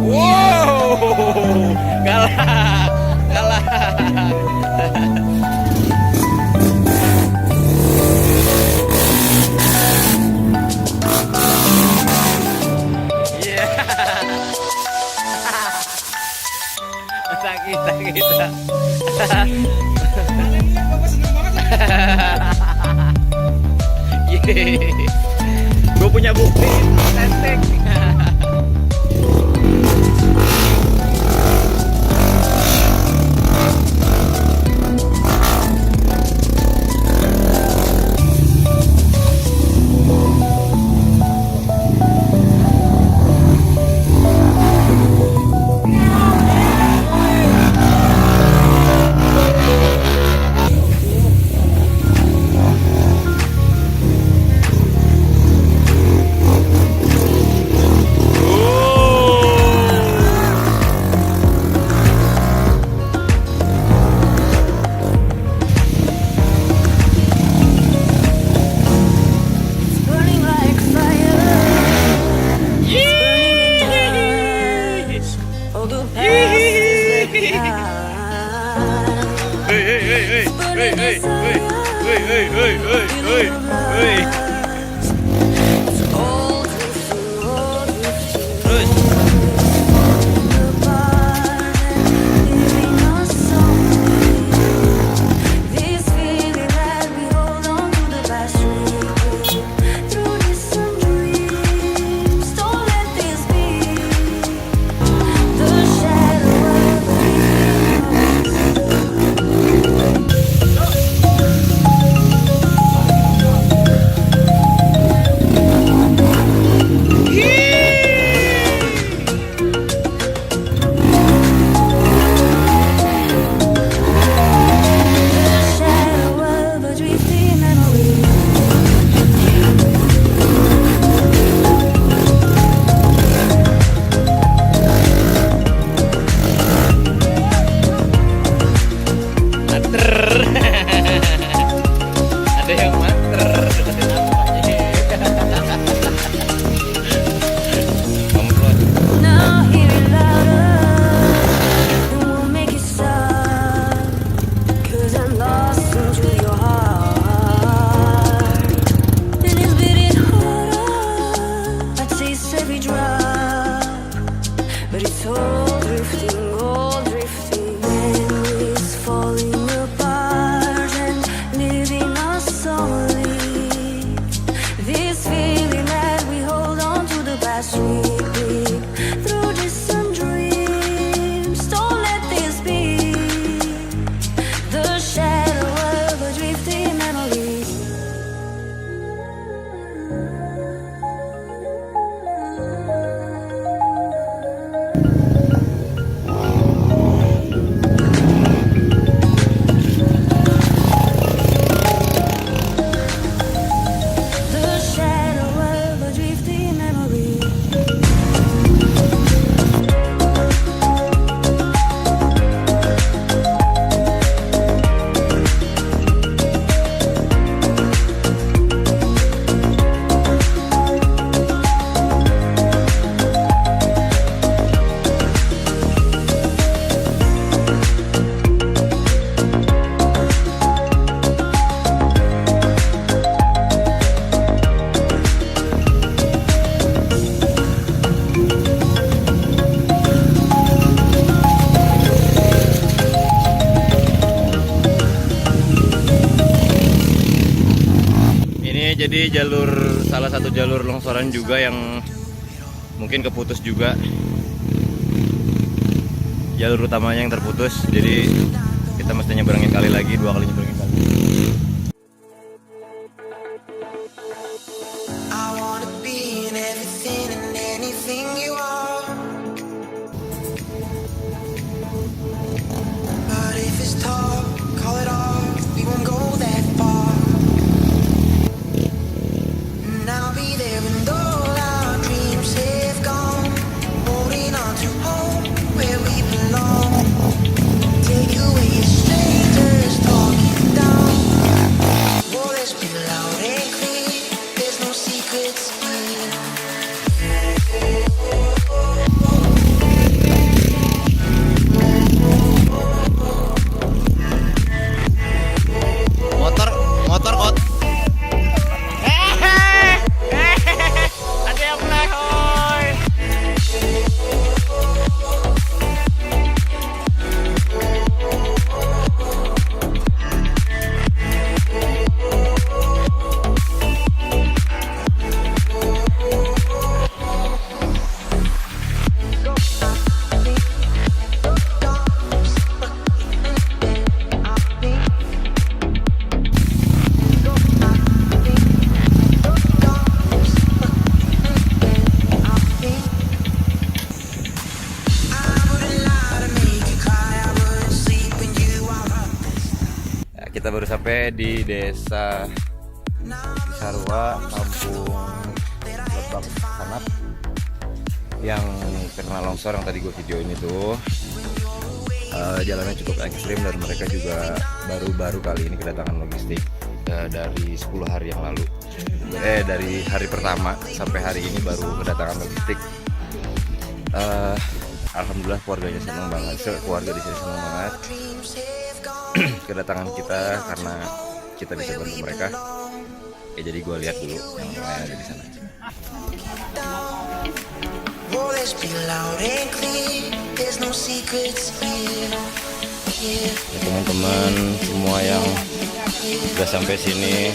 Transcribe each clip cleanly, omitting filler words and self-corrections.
Wow, kalah, kalah. Iya. Sakit, sakit. Gue punya bukti, tetek. Jadi salah satu jalur longsoran juga yang mungkin keputus juga, jalur utamanya yang terputus, jadi kita mesti nyebrangin kali lagi, 2 kali nyebrangin kali. sampai di desa Sarwa, Kampung Lebak Sanap yang kena longsor yang tadi gue videoin itu. Jalannya cukup ekstrim dan mereka juga baru-baru kali ini kedatangan logistik dari 10 hari yang lalu. Dari hari pertama sampai hari ini baru kedatangan logistik. Alhamdulillah keluarganya senang banget, keluarga di sini senang banget kedatangan kita karena kita bisa bantu mereka. Jadi gue lihat dulu yang ada di sana. Ya, teman-teman semua yang udah sampai sini,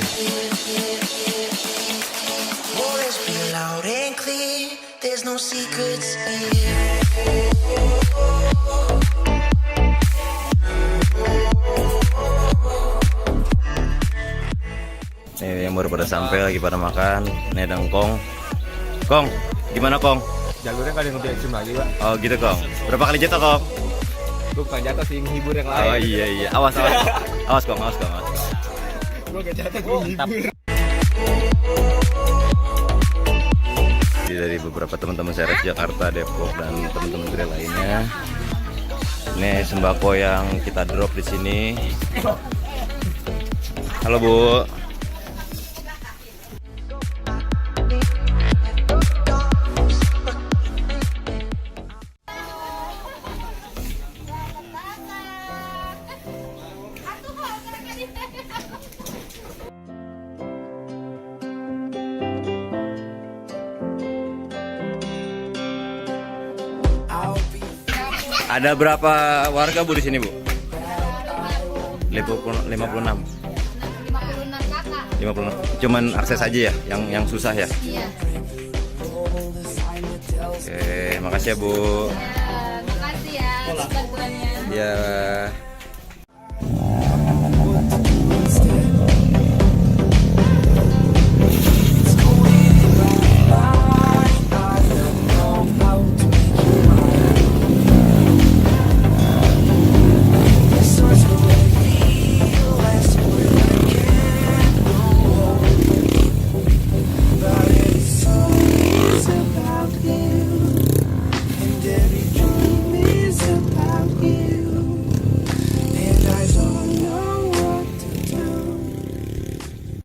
nih yang baru pada sampai lagi pada makan. Nih ada Kong. Kong, gimana Kong? Jalurnya kan yang lebih ekstrim lagi, Pak. Oh gitu Kong. Berapa kali jatuh Kong? Bukan jatuh sih, menghibur yang lain. Oh iya. Awas Kong. Gue gak jatuh, gue menghibur. Jadi dari beberapa teman-teman saya dari Jakarta, Depok dan teman-teman dari lainnya. Ini sembako yang kita drop di sini. Halo Bu. Ada berapa warga Bu di sini Bu? 56. 56 kakak. 56. Cuman akses aja ya, yang susah ya. Iya. Oke, makasih ya Bu. Ya, makasih ya atas bantuannya. Ya.